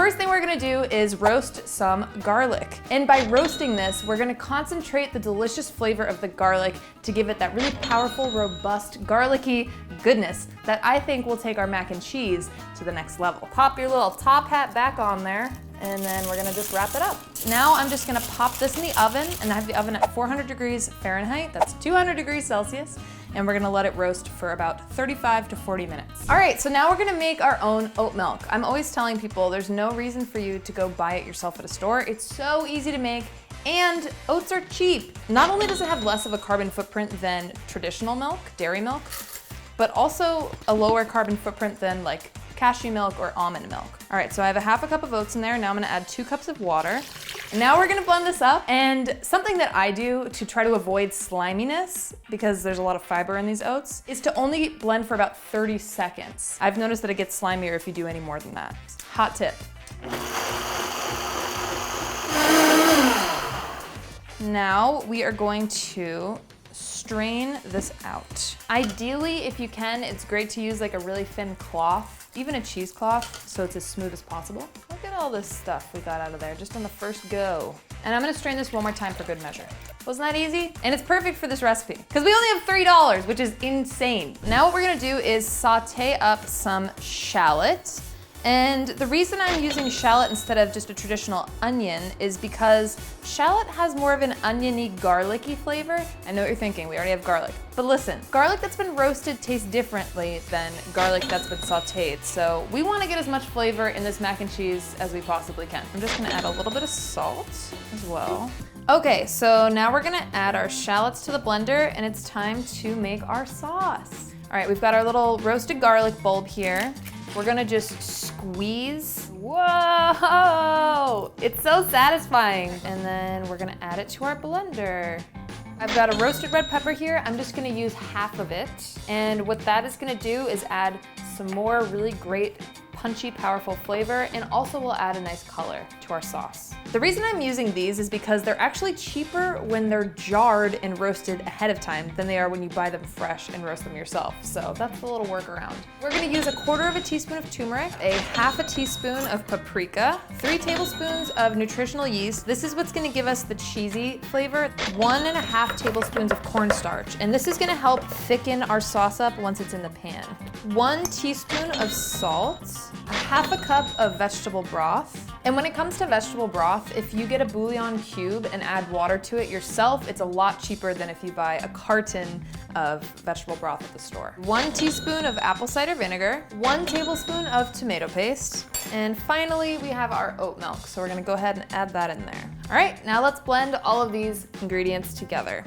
first thing we're gonna do is roast some garlic. And by roasting this, we're gonna concentrate the delicious flavor of the garlic to give it that really powerful, robust, garlicky goodness that I think will take our mac and cheese to the next level. Pop your little top hat back on there, and then we're gonna just wrap it up. Now I'm just gonna pop this in the oven, and I have the oven at 400 degrees Fahrenheit, that's 200 degrees Celsius, and we're gonna let it roast for about 35 to 40 minutes. All right, so now we're gonna make our own oat milk. I'm always telling people there's no reason for you to go buy it yourself at a store. It's so easy to make, and oats are cheap. Not only does it have less of a carbon footprint than traditional milk, dairy milk, but also a lower carbon footprint than like cashew milk or almond milk. All right, so I have a half a cup of oats in there. Now I'm gonna add 2 cups of water. And now we're gonna blend this up. And something that I do to try to avoid sliminess, because there's a lot of fiber in these oats, is to only blend for about 30 seconds. I've noticed that it gets slimier if you do any more than that. Hot tip. Now we are going to strain this out. Ideally, if you can, it's great to use like a really thin cloth, even a cheesecloth, so it's as smooth as possible. Look at all this stuff we got out of there just on the first go. And I'm gonna strain this one more time for good measure. Wasn't that easy? And it's perfect for this recipe, because we only have $3, which is insane. Now what we're gonna do is saute up some shallot. And the reason I'm using shallot instead of just a traditional onion is because shallot has more of an oniony, garlicky flavor. I know what you're thinking, we already have garlic. But listen, garlic that's been roasted tastes differently than garlic that's been sauteed. So we wanna get as much flavor in this mac and cheese as we possibly can. I'm just gonna add a little bit of salt as well. Okay, so now we're gonna add our shallots to the blender, and it's time to make our sauce. All right, we've got our little roasted garlic bulb here. We're gonna just squeeze. Whoa! It's so satisfying. And then we're gonna add it to our blender. I've got a roasted red pepper here. I'm just gonna use half of it. And what that is gonna do is add some more really great, punchy, powerful flavor, and also will add a nice color to our sauce. The reason I'm using these is because they're actually cheaper when they're jarred and roasted ahead of time than they are when you buy them fresh and roast them yourself. So that's a little workaround. We're gonna use 1/4 teaspoon of turmeric, a 1/2 teaspoon of paprika, 3 tablespoons of nutritional yeast. This is what's gonna give us the cheesy flavor. 1.5 tablespoons of cornstarch. And this is gonna help thicken our sauce up once it's in the pan. 1 teaspoon of salt, 1/2 cup of vegetable broth. And when it comes to vegetable broth, if you get a bouillon cube and add water to it yourself, it's a lot cheaper than if you buy a carton of vegetable broth at the store. 1 teaspoon of apple cider vinegar, 1 tablespoon of tomato paste, and finally we have our oat milk. So we're gonna go ahead and add that in there. All right, now let's blend all of these ingredients together.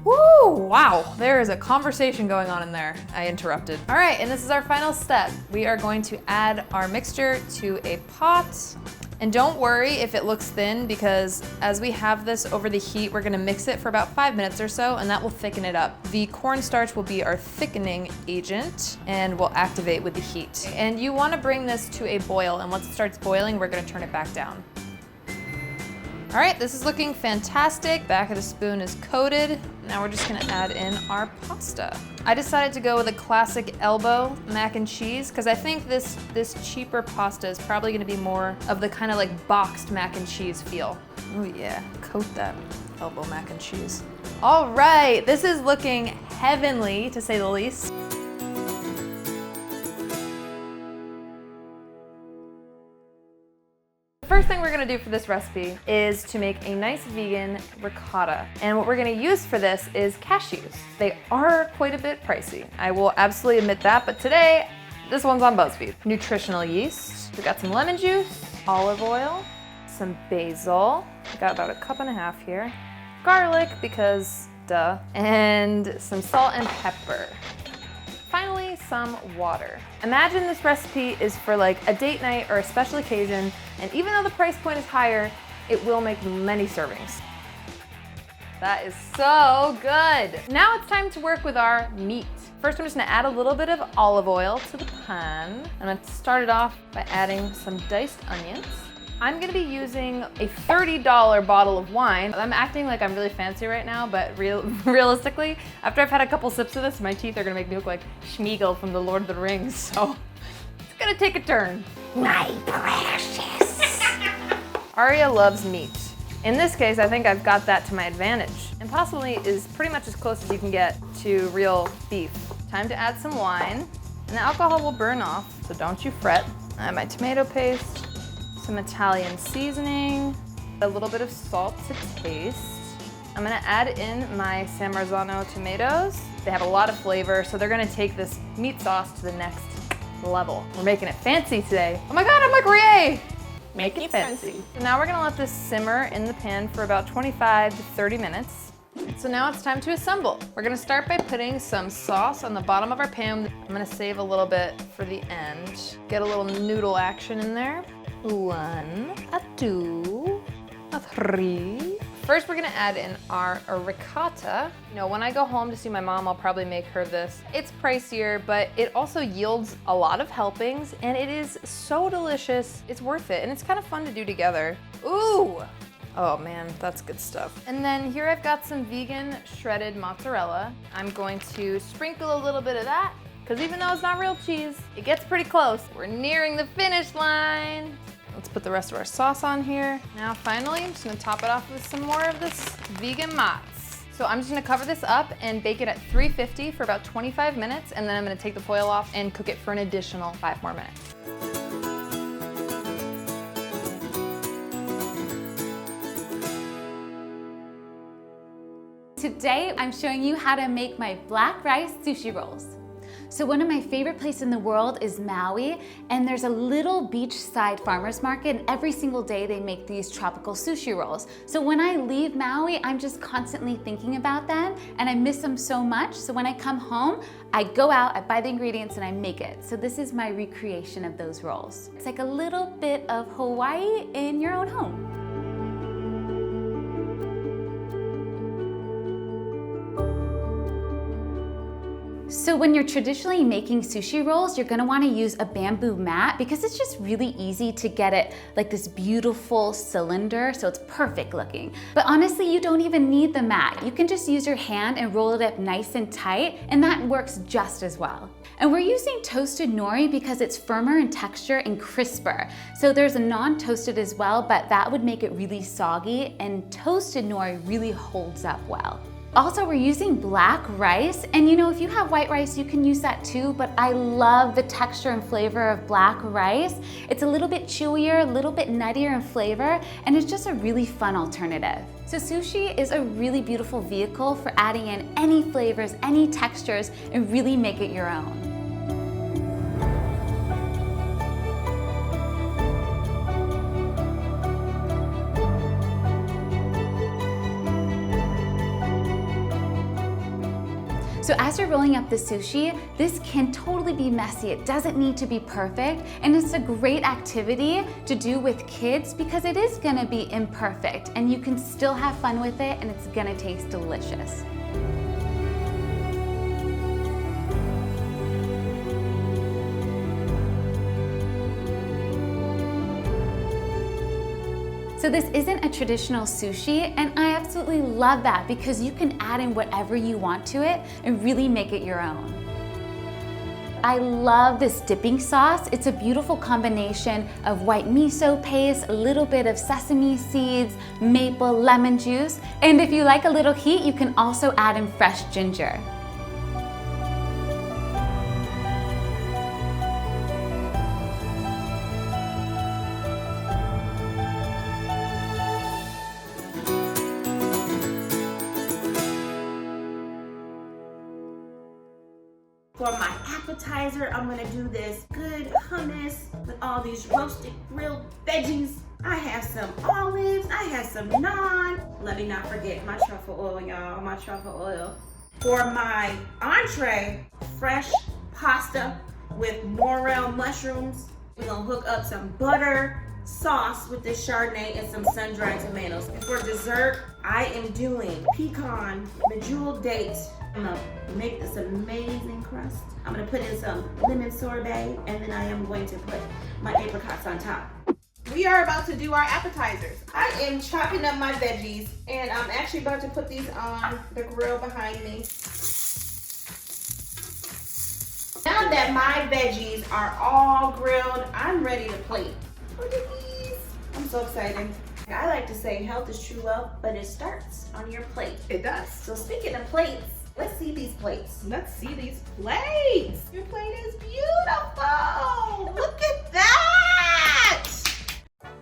Woo, wow, there is a conversation going on in there. I interrupted. All right, and this is our final step. We are going to add our mixture to a pot. And don't worry if it looks thin, because as we have this over the heat, we're gonna mix it for about 5 minutes or so, and that will thicken it up. The cornstarch will be our thickening agent and will activate with the heat. And you wanna bring this to a boil, and once it starts boiling, we're gonna turn it back down. All right, this is looking fantastic. Back of the spoon is coated. Now we're just gonna add in our pasta. I decided to go with a classic elbow mac and cheese because I think this cheaper pasta is probably gonna be more of the kind of like boxed mac and cheese feel. Oh yeah, coat that elbow mac and cheese. All right, this is looking heavenly to say the least. The first thing we're gonna do for this recipe is to make a nice vegan ricotta. And what we're gonna use for this is cashews. They are quite a bit pricey. I will absolutely admit that, but today, this one's on Buzzfeed. Nutritional yeast, we got some lemon juice, olive oil, some basil, we got about 1.5 cups here, garlic, because duh, and some salt and pepper. Finally, some water. Imagine this recipe is for like a date night or a special occasion, and even though the price point is higher, it will make many servings. That is so good. Now it's time to work with our meat. First, I'm just gonna add a little bit of olive oil to the pan. I'm gonna start it off by adding some diced onions. I'm gonna be using a $30 bottle of wine. I'm acting like I'm really fancy right now, but realistically, after I've had a couple sips of this, my teeth are gonna make me look like Schmeagol from the Lord of the Rings, so it's gonna take a turn. My precious. Aria loves meat. In this case, I think I've got that to my advantage, and possibly is pretty much as close as you can get to real beef. Time to add some wine, and the alcohol will burn off, so don't you fret. I have my tomato paste, some Italian seasoning, a little bit of salt to taste. I'm gonna add in my San Marzano tomatoes. They have a lot of flavor, so they're gonna take this meat sauce to the next level. We're making it fancy today. Oh my God, I'm like Rie! Make it fancy. So now we're gonna let this simmer in the pan for about 25 to 30 minutes. So now it's time to assemble. We're gonna start by putting some sauce on the bottom of our pan. I'm gonna save a little bit for the end. Get a little noodle action in there. 1, a 2, a 3. First, we're gonna add in our ricotta. You know, when I go home to see my mom, I'll probably make her this. It's pricier, but it also yields a lot of helpings, and it is so delicious. It's worth it, and it's kind of fun to do together. Ooh! Oh man, that's good stuff. And then here I've got some vegan shredded mozzarella. I'm going to sprinkle a little bit of that, because even though it's not real cheese, it gets pretty close. We're nearing the finish line. Let's put the rest of our sauce on here. Now finally, I'm just gonna top it off with some more of this vegan mozz. So I'm just gonna cover this up and bake it at 350 for about 25 minutes, and then I'm gonna take the foil off and cook it for an additional 5 more minutes. Today, I'm showing you how to make my black rice sushi rolls. So one of my favorite places in the world is Maui, and there's a little beachside farmer's market, and every single day they make these tropical sushi rolls. So when I leave Maui, I'm just constantly thinking about them, and I miss them so much. So when I come home, I go out, I buy the ingredients, and I make it. So this is my recreation of those rolls. It's like a little bit of Hawaii in your own home. So when you're traditionally making sushi rolls, you're gonna wanna use a bamboo mat because it's just really easy to get it like this beautiful cylinder, so it's perfect looking. But honestly, you don't even need the mat. You can just use your hand and roll it up nice and tight, and that works just as well. And we're using toasted nori because it's firmer in texture and crisper. So there's a non-toasted as well, but that would make it really soggy, and toasted nori really holds up well. Also, we're using black rice, and you know, if you have white rice, you can use that too, but I love the texture and flavor of black rice. It's a little bit chewier, a little bit nuttier in flavor, and it's just a really fun alternative. So sushi is a really beautiful vehicle for adding in any flavors, any textures, and really make it your own. So as you're rolling up the sushi, this can totally be messy. It doesn't need to be perfect, and it's a great activity to do with kids because it is gonna be imperfect, and you can still have fun with it, and it's gonna taste delicious. So this isn't a traditional sushi, and I absolutely love that because you can add in whatever you want to it and really make it your own. I love this dipping sauce. It's a beautiful combination of white miso paste, a little bit of sesame seeds, maple, lemon juice, and if you like a little heat, you can also add in fresh ginger. For my appetizer, I'm gonna do this good hummus with all these roasted grilled veggies. I have some olives, I have some naan. Let me not forget my truffle oil, y'all, my truffle oil. For my entree, fresh pasta with morel mushrooms. We're gonna hook up some butter, sauce with this Chardonnay, and some sun-dried tomatoes. And for dessert, I am doing pecan medjool dates. I'm gonna make this amazing crust. I'm gonna put in some lemon sorbet, and then I am going to put my apricots on top. we are about to do our appetizers. I am chopping up my veggies, and I'm actually about to put these on the grill behind me. Now that my veggies are all grilled, I'm ready to plate. Look at these. I'm so excited. I like to say health is true wealth, but it starts on your plate. It does. So speaking of plates, let's see these plates. Let's see these plates. Your plate is beautiful. Look at that.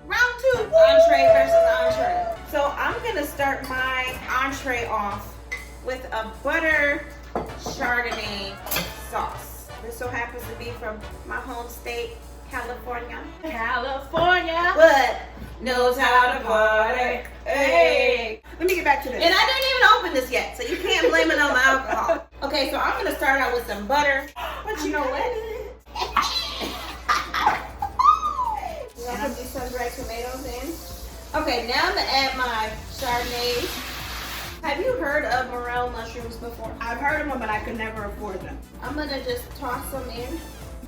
Round 2, entree versus entree. So I'm gonna start my entree off with a butter Chardonnay sauce. This so happens to be from my home state, California. California. But knows how to party. Hey. Let me get back to this. And I didn't even open this yet, so you can't blame it on my alcohol. Okay, so I'm gonna start out with some butter. But you know what? I'm gonna put these sun-dried tomatoes in. Okay, now I'm gonna add my Chardonnay. Have you heard of morel mushrooms before? I've heard of them, but I could never afford them. I'm gonna just toss them in.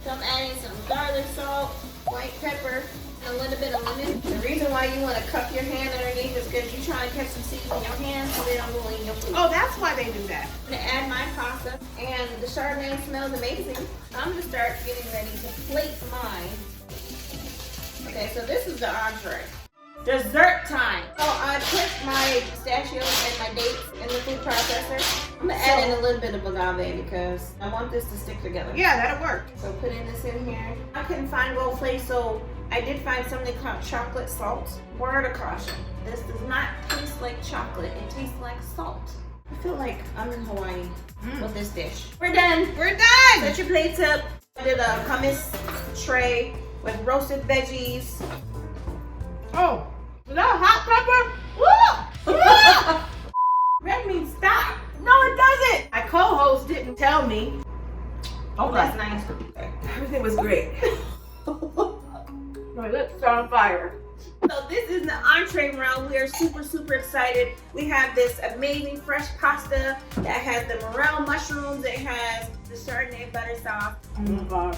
So I'm adding some garlic salt, white pepper, and a little bit of lemon. The reason why you want to cup your hand underneath is because you're trying to catch some seeds in your hand so they don't go in your food. Oh, that's why they do that. I'm gonna add my pasta, and the Chardonnay smells amazing. I'm gonna start getting ready to plate mine. Okay, so this is the entree. Dessert time. So I put my pistachios and my dates in the food processor. I'm gonna add in a little bit of agave because I want this to stick together. Yeah, that'll work. So putting this in here. I couldn't find well placed, so I did find something called chocolate salt. Word of caution. This does not taste like chocolate. It tastes like salt. I feel like I'm in Hawaii with this dish. We're done. We're done. Set your plates up. I did a hummus tray with roasted veggies. Oh, is that a hot pepper? Red means stop. No, it doesn't. My co-host didn't tell me. Oh, that's nice. Everything was great. My lips are on fire. So this is the entree round. We are super, super excited. We have this amazing fresh pasta that has the morel mushrooms. It has the Chardonnay butter sauce. Oh my God.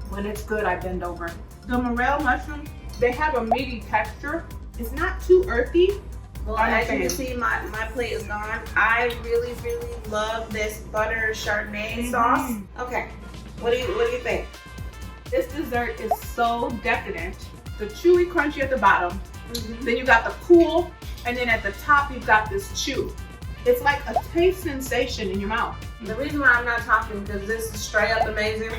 When it's good, I bend over. The morel mushrooms, they have a meaty texture. It's not too earthy. Well, as you can see, my plate is gone. I really, really love this butter Chardonnay sauce. Okay, what do you think? This dessert is so decadent. The chewy crunchy at the bottom, then you got the cool, and then at the top you've got this chew. It's like a taste sensation in your mouth. The reason why I'm not talking because this is straight up amazing.